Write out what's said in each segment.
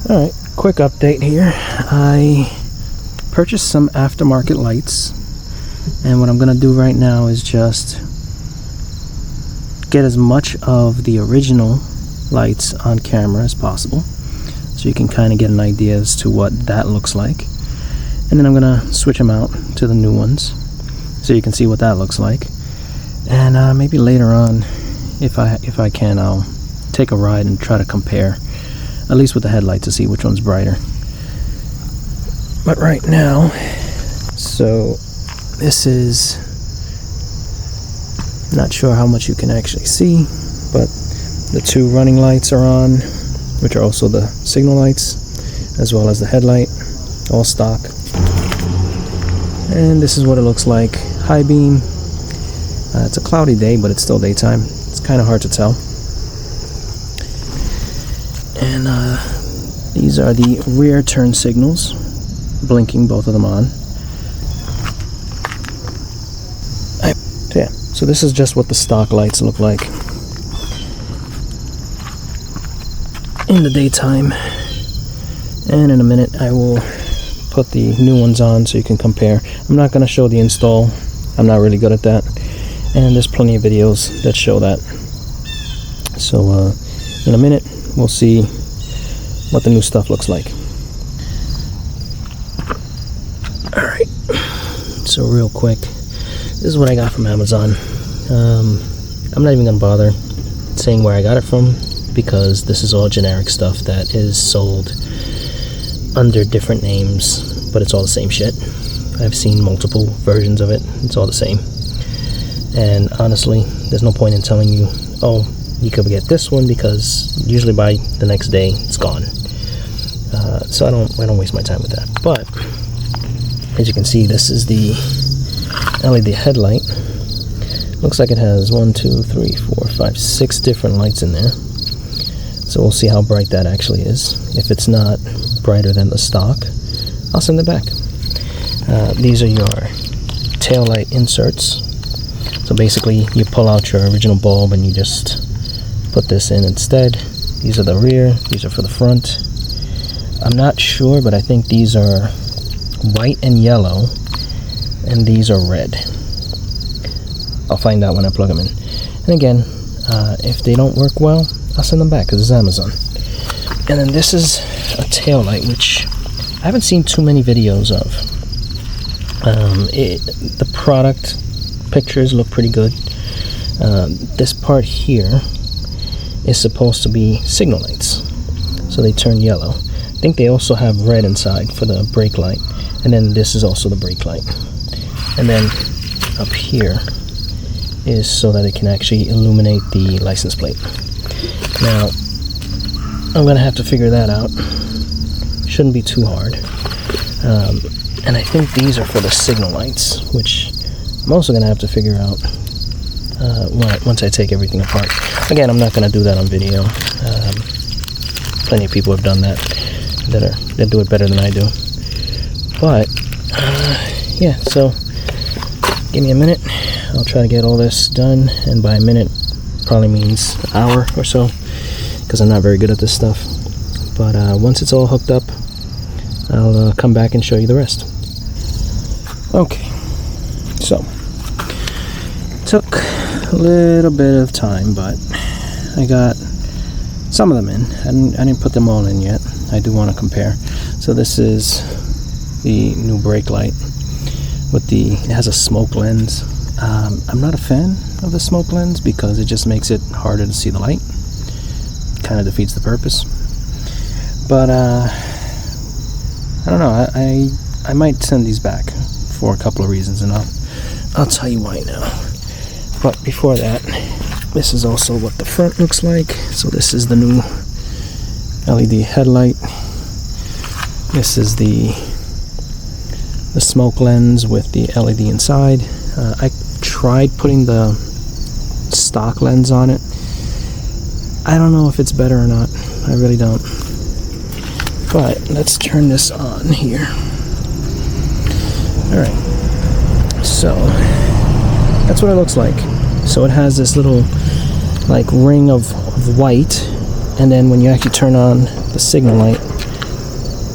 Alright, quick update here. I purchased some aftermarket lights, and what I'm going to do right now is just get as much of the original lights on camera as possible, so you can kind of get an idea as to what that looks like. And then I'm going to switch them out to the new ones, so you can see what that looks like. And maybe later on, if I can, I'll take a ride and try to compare, at least with the headlights, to see which one's brighter. But right now, so this is, not sure how much you can actually see, but the two running lights are on, which are also the signal lights, as well as the headlight, all stock. And this is what it looks like, high beam. It's a cloudy day, but it's still daytime. It's kind of hard to tell. And these are the rear turn signals, blinking, both of them on. So yeah, so this is just what the stock lights look like in the daytime. And in a minute I will put the new ones on so you can compare. I'm not going to show the install. I'm not really good at that. And there's plenty of videos that show that. So in a minute we'll see what the new stuff looks like. Alright, so real quick, this is what I got from Amazon. I'm not even gonna bother saying where I got it from, because this is all generic stuff that is sold under different names, but it's all the same shit. I've seen multiple versions of it. It's all the same. And honestly, there's no point in telling you, oh, you could get this one, because usually by the next day it's gone. So I don't waste my time with that. But as you can see, this is the LED headlight. Looks like it has 1, 2, 3, 4, 5, 6 different lights in there. So we'll see how bright that actually is. If it's not brighter than the stock, I'll send it back. These are your tail light inserts. So basically you pull out your original bulb and you just put this in instead. These are the rear, these are for the front. I'm not sure, but I think these are white and yellow, and these are red. I'll find out when I plug them in. And again, if they don't work well, I'll send them back, because it's Amazon. And then this is a tail light, which I haven't seen too many videos of. The product pictures look pretty good. This part here is supposed to be signal lights, so they turn yellow. I think they also have red inside for the brake light, and then this is also the brake light. And then up here is so that it can actually illuminate the license plate. Now I'm gonna have to figure that out. Shouldn't be too hard. And I think these are for the signal lights, which I'm also gonna have to figure out once I take everything apart. Again, I'm not gonna do that on video. Plenty of people have done that that do it better than I do. But yeah, so give me a minute. I'll try to get all this done, and by a minute probably means an hour or so, because I'm not very good at this stuff. But once it's all hooked up, I'll come back and show you the rest. Okay, so took a little bit of time, but I got some of them in. I didn't put them all in yet. I do want to compare. So this is the new brake light with it has a smoke lens. I'm not a fan of the smoke lens because it just makes it harder to see the light. Kind of defeats the purpose. But I don't know. I might send these back for a couple of reasons, and I'll tell you why now. But before that, this is also what the front looks like. So this is the new LED headlight. This is the smoke lens with the LED inside. I tried putting the stock lens on it. I don't know if it's better or not. I really don't. But let's turn this on here. Alright. So that's what it looks like. So it has this little like ring of white, and then when you actually turn on the signal light,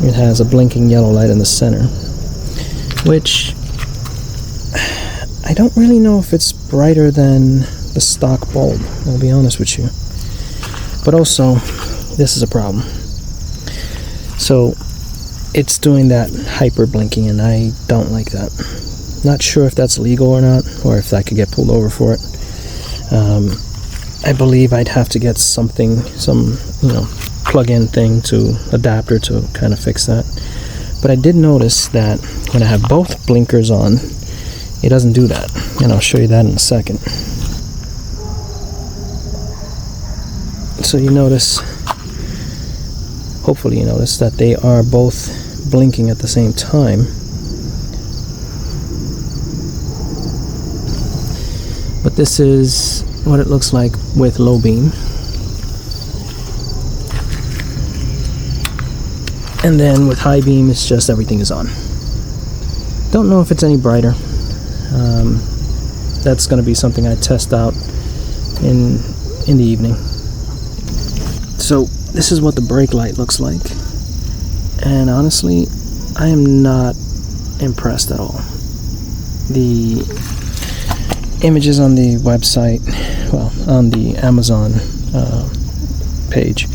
it has a blinking yellow light in the center, which I don't really know if it's brighter than the stock bulb, I'll be honest with you. But also, this is a problem. So it's doing that hyper blinking, and I don't like that. Not sure if that's legal or not, or if I could get pulled over for it. I believe I'd have to get some plug-in thing to adapter to kind of fix that. But I did notice that when I have both blinkers on, it doesn't do that, and I'll show you that in a second. So you notice, hopefully you notice, that they are both blinking at the same time. But this is what it looks like with low beam. And then with high beam, it's just everything is on. Don't know if it's any brighter. That's going to be something I test out in the evening. So this is what the brake light looks like, and honestly, I am not impressed at all. The images on the website, well, on the Amazon page,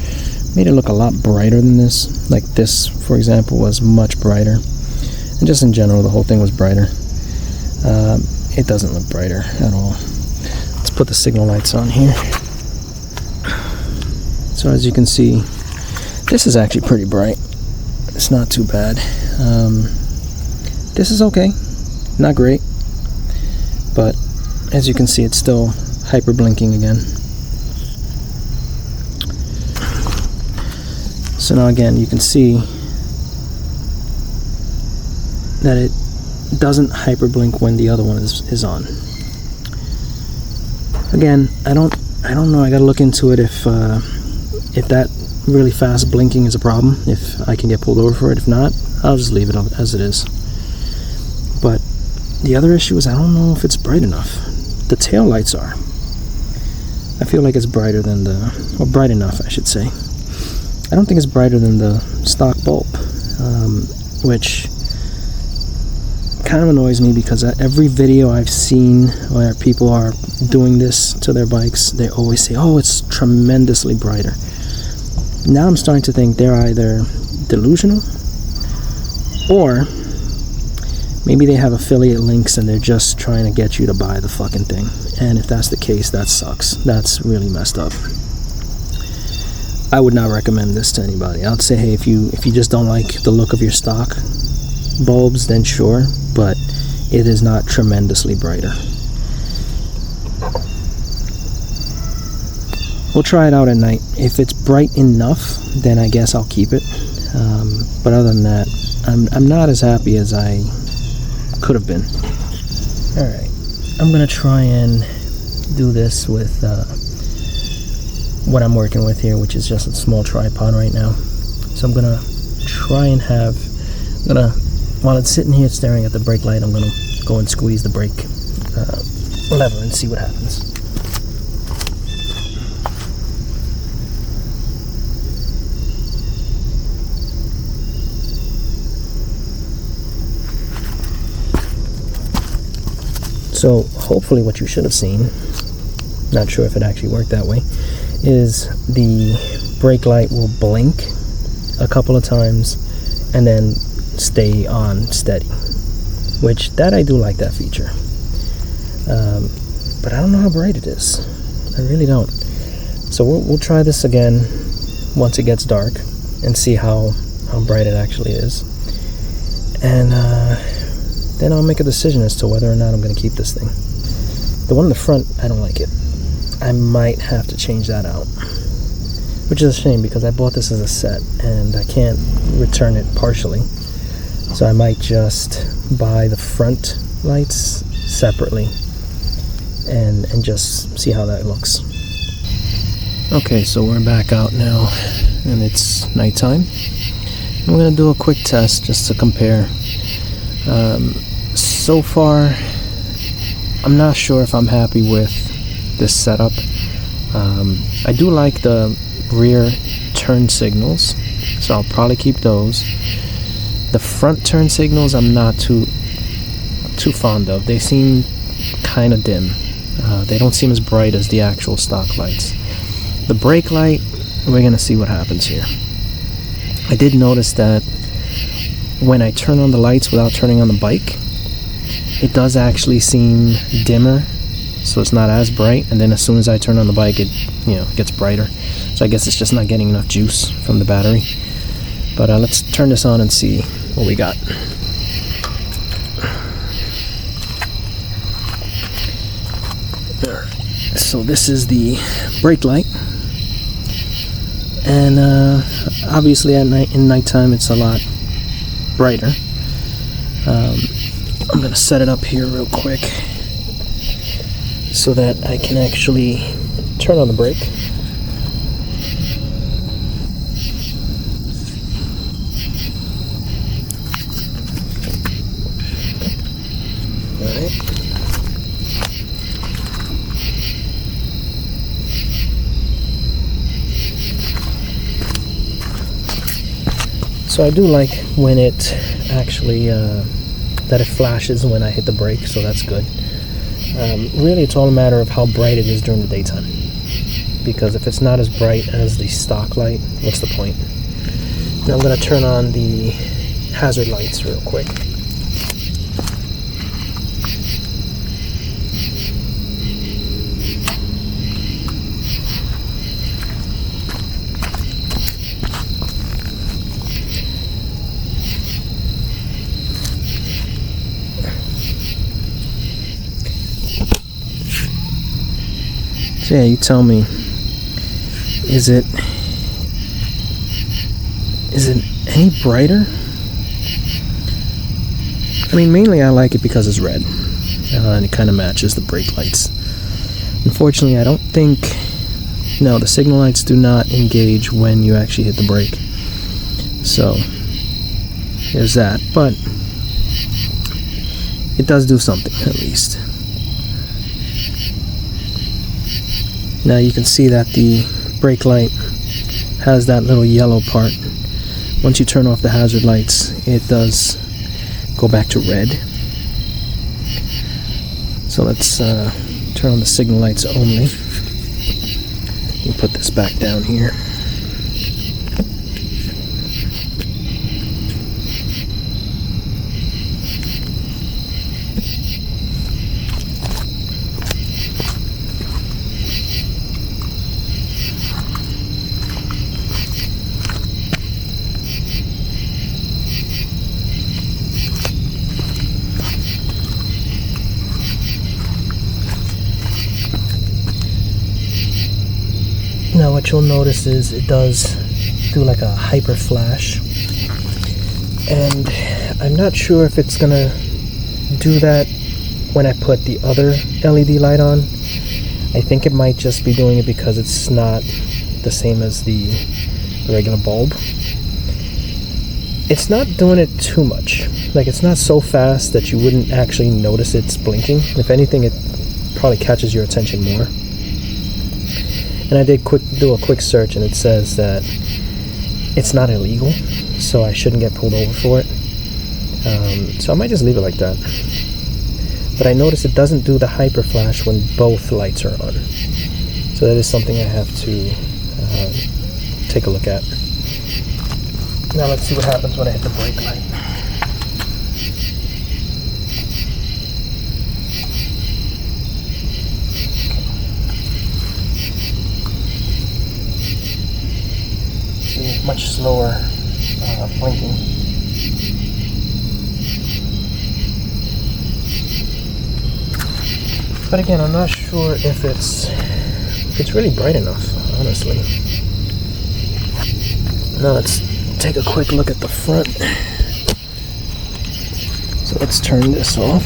made it look a lot brighter than this. Like this, for example, was much brighter, and just in general, the whole thing was brighter. It doesn't look brighter at all. Let's put the signal lights on here. So as you can see, this is actually pretty bright. It's not too bad. This is okay, not great, but as you can see, it's still hyper blinking again. So now again, you can see that it doesn't hyper blink when the other one is on. Again, I don't know. I gotta look into it if that really fast blinking is a problem, if I can get pulled over for it. If not, I'll just leave it as it is. But the other issue is I don't know if it's bright enough. The tail lights are. I feel like it's brighter than or bright enough, I should say. I don't think it's brighter than the stock bulb, which kind of annoys me, because every video I've seen where people are doing this to their bikes, they always say, oh, it's tremendously brighter. Now I'm starting to think they're either delusional, or maybe they have affiliate links and they're just trying to get you to buy the fucking thing. And if that's the case, that sucks. That's really messed up. I would not recommend this to anybody. I'd say, hey, if you just don't like the look of your stock bulbs, then sure, but it is not tremendously brighter. We'll try it out at night. If it's bright enough, then I guess I'll keep it. But other than that, I'm not as happy as I could have been. Alright, I'm gonna try and do this with what I'm working with here, which is just a small tripod right now. So I'm gonna try and while it's sitting here staring at the brake light, I'm gonna go and squeeze the brake lever and see what happens. So hopefully what you should have seen, not sure if it actually worked that way, is the brake light will blink a couple of times and then stay on steady, which I do like that feature. But I don't know how bright it is. I really don't. So we'll try this again once it gets dark and see how bright it actually is, and then I'll make a decision as to whether or not I'm going to keep this thing. The one in the front, I don't like it. I might have to change that out, which is a shame because I bought this as a set and I can't return it partially. So I might just buy the front lights separately and just see how that looks. Okay, so we're back out now and it's nighttime. I'm going to do a quick test just to compare. So far, I'm not sure if I'm happy with this setup. I do like the rear turn signals. so I'll probably keep those. The front turn signals I'm not too fond of. They seem kind of dim. They don't seem as bright as the actual stock lights. The brake light, we're gonna see what happens here. I did notice that when I turn on the lights without turning on the bike, it does actually seem dimmer, so it's not as bright, and then as soon as I turn on the bike, it gets brighter. So I guess it's just not getting enough juice from the battery. But let's turn this on and see what we got. So this is the brake light, and obviously at night, in nighttime, it's a lot brighter. I'm gonna set it up here real quick so that I can actually turn on the brake. Alright. So I do like when it actually that it flashes when I hit the brake, so that's good. Really, it's all a matter of how bright it is during the daytime, because if it's not as bright as the stock light, what's the point? Now I'm going to turn on the hazard lights real quick. So yeah, you tell me, is it any brighter? I mean, mainly I like it because it's red, and it kind of matches the brake lights. Unfortunately, I don't think, no, the signal lights do not engage when you actually hit the brake. So there's that, but it does do something at least. Now you can see that the brake light has that little yellow part. Once you turn off the hazard lights, it does go back to red. So let's turn on the signal lights only. You put this back down here. Now what you'll notice is it does do like a hyper flash, and I'm not sure if it's gonna do that when I put the other LED light on. I think it might just be doing it because it's not the same as the regular bulb. It's not doing it too much. Like, it's not so fast that you wouldn't actually notice it's blinking. If anything, it probably catches your attention more. And I did do a quick search, and it says that it's not illegal, so I shouldn't get pulled over for it. So I might just leave it like that. But I noticed it doesn't do the hyper flash when both lights are on. So that is something I have to take a look at. Now let's see what happens when I hit the brake light. Much slower blinking. But again, I'm not sure if it's really bright enough, honestly. Now let's take a quick look at the front. So let's turn this off.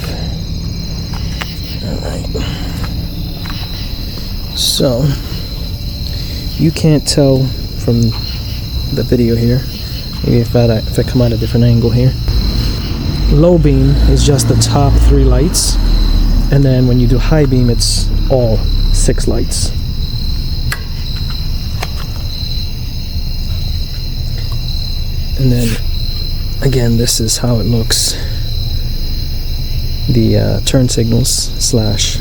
Alright. So you can't tell from the video here, maybe if I come at a different angle here. Low beam is just the top 3 lights, and then when you do high beam, it's all 6 lights. And then again, this is how it looks. The turn signals slash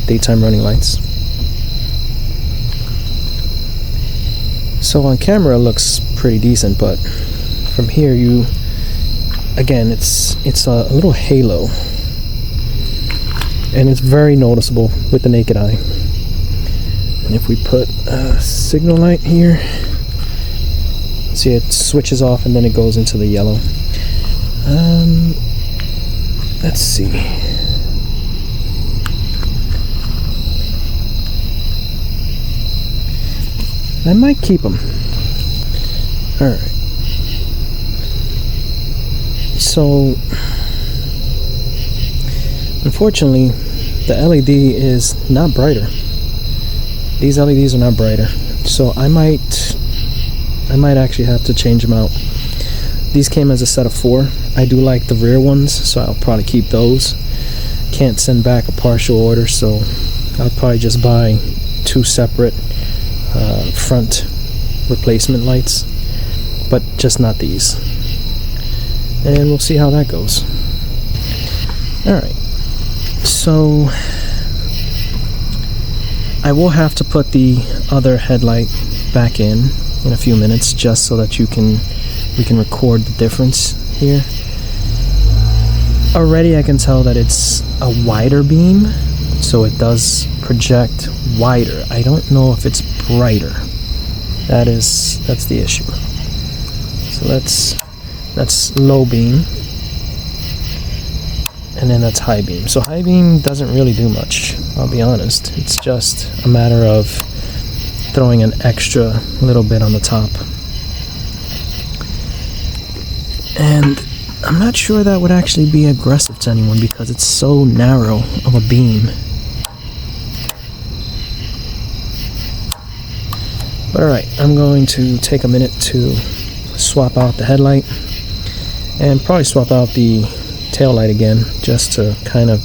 daytime running lights. So on camera it looks pretty decent, but from here again, it's a little halo, and it's very noticeable with the naked eye. And if we put a signal light here, see, it switches off and then it goes into the yellow. Let's see. I might keep them. Alright. So, unfortunately, the LED is not brighter. These LEDs are not brighter. So I might actually have to change them out. These came as a set of 4. I do like the rear ones, so I'll probably keep those. Can't send back a partial order, so I'll probably just buy 2 separate front replacement lights, but just not these. And we'll see how that goes. Alright, so I will have to put the other headlight back in a few minutes, just so that we can record the difference here. Already I can tell that it's a wider beam, so it does project wider. I don't know if it's brighter. That's the issue. So that's low beam, and then that's high beam. So high beam doesn't really do much, I'll be honest. It's just a matter of throwing an extra little bit on the top. And I'm not sure that would actually be aggressive to anyone because it's so narrow of a beam. But alright, I'm going to take a minute to swap out the headlight and probably swap out the tail light again, just to kind of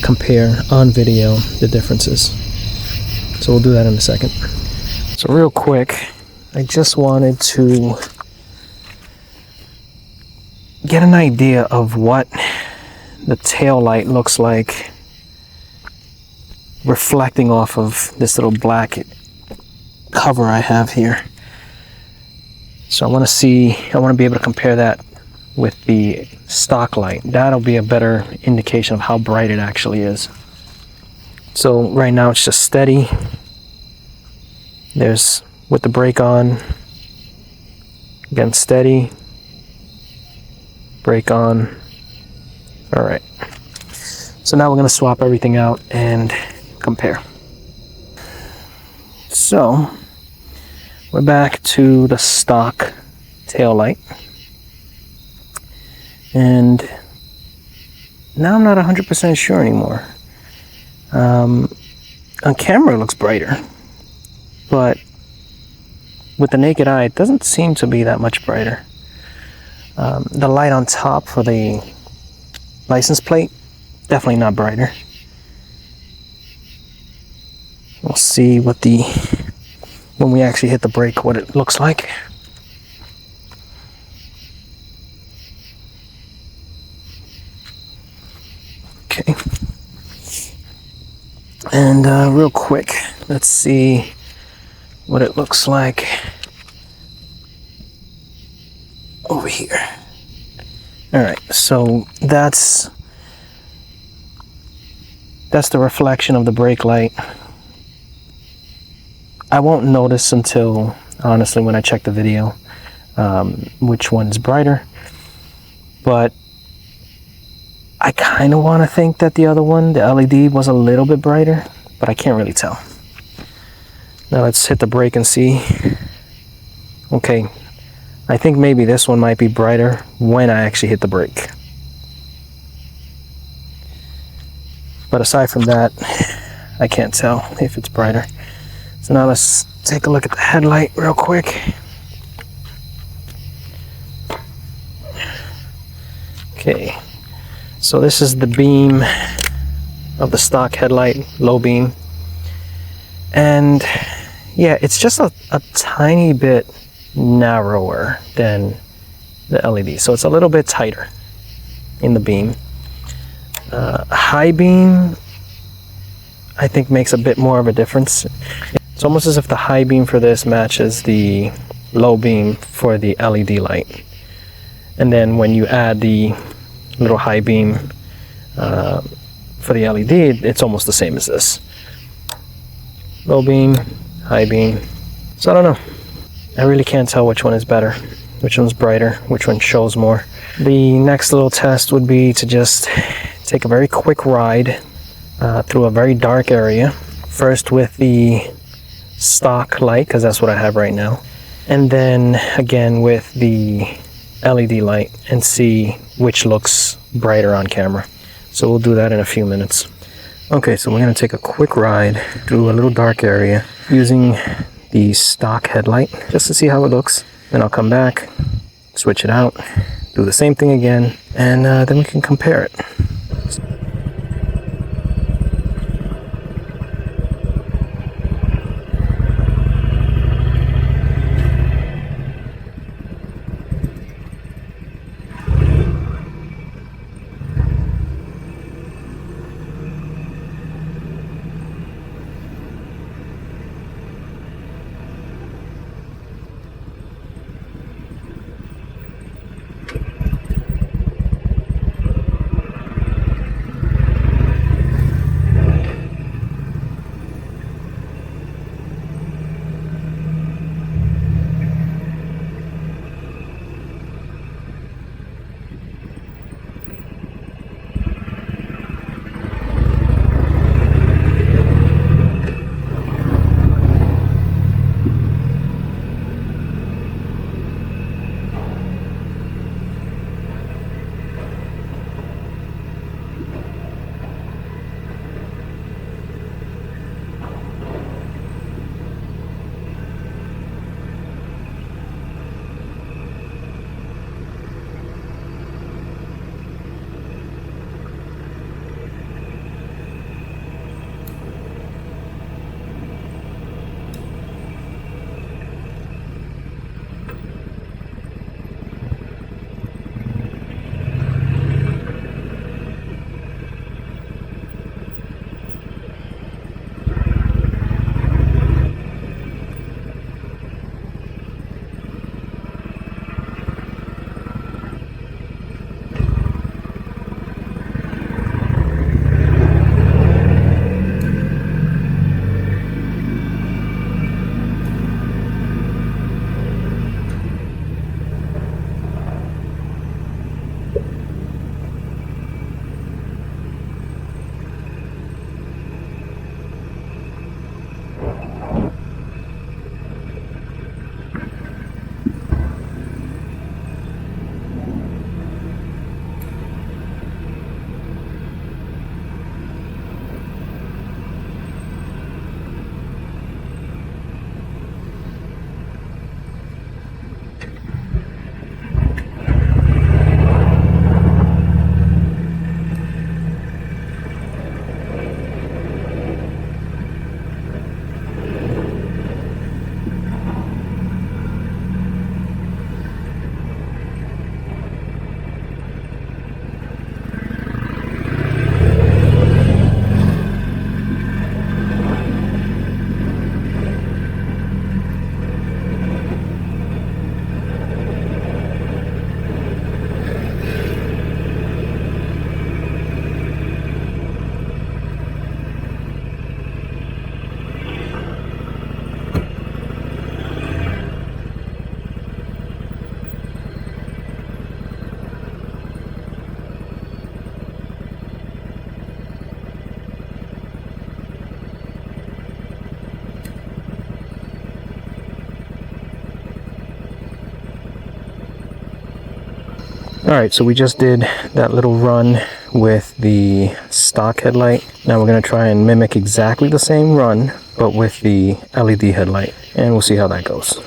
compare on video the differences. So we'll do that in a second. So real quick, I just wanted to get an idea of what the tail light looks like reflecting off of this little black cover I have here. So I want to be able to compare that with the stock light. That'll be a better indication of how bright it actually is. So right now it's just steady. There's, with the brake on, again steady, brake on. Alright, so now we're going to swap everything out and compare. So we're back to the stock tail light, and now I'm not 100% sure anymore. On camera it looks brighter, but with the naked eye it doesn't seem to be that much brighter. The light on top for the license plate, definitely not brighter. We'll see when we actually hit the brake, what it looks like. Okay. And real quick, let's see what it looks like over here. Alright, so that's the reflection of the brake light. I won't notice until, honestly, when I check the video, which one is brighter. But I kind of want to think that the other one, the LED, was a little bit brighter, but I can't really tell. Now let's hit the brake and see. Okay, I think maybe this one might be brighter when I actually hit the brake. But aside from that, I can't tell if it's brighter. So now let's take a look at the headlight real quick. Okay, so this is the beam of the stock headlight, low beam. And yeah, it's just a tiny bit narrower than the LED. So it's a little bit tighter in the beam. High beam, I think, makes a bit more of a difference. It's almost as if the high beam for this matches the low beam for the LED light. And then when you add the little high beam for the LED, it's almost the same as this. Low beam, high beam. So I don't know. I really can't tell which one is better, which one's brighter, which one shows more. The next little test would be to just take a very quick ride through a very dark area. First with the stock light, because that's what I have right now. And then again with the LED light and see which looks brighter on camera. So we'll do that in a few minutes. Okay, so we're going to take a quick ride through a little dark area using the stock headlight just to see how it looks. Then I'll come back, switch it out, do the same thing again, and then we can compare it. Alright, so we just did that little run with the stock headlight. Now we're going to try and mimic exactly the same run, but with the LED headlight. And we'll see how that goes.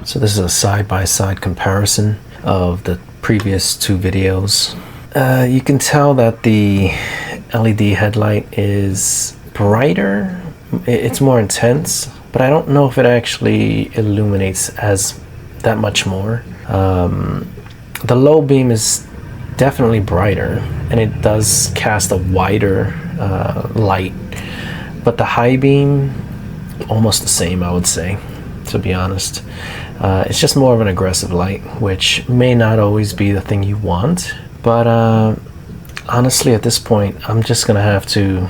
So this is a side-by-side comparison of the previous two videos. You can tell that the LED headlight is brighter, it's more intense, but I don't know if it actually illuminates as that much more. The low beam is definitely brighter, and it does cast a wider light, but the high beam, almost the same, I would say, to be honest. It's just more of an aggressive light, which may not always be the thing you want, but honestly at this point I'm just gonna have to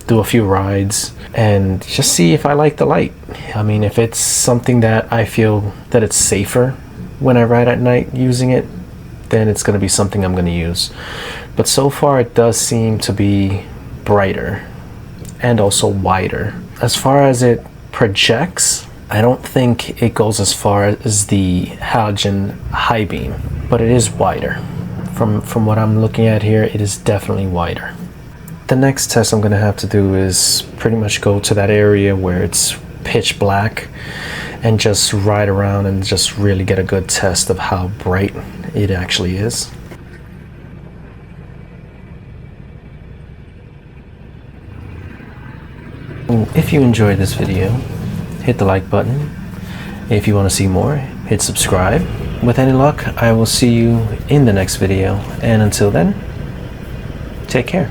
do a few rides and just see if I like the light. I mean, if it's something that I feel that it's safer when I ride at night using it, then it's going to be something I'm going to use. But so far it does seem to be brighter and also wider. As far as it projects, I don't think it goes as far as the halogen high beam, but it is wider. From what I'm looking at here, it is definitely wider. The next test I'm going to have to do is pretty much go to that area where it's pitch black and just ride around and just really get a good test of how bright it actually is. If you enjoyed this video, hit the like button. If you want to see more, hit subscribe. With any luck, I will see you in the next video, and until then, take care.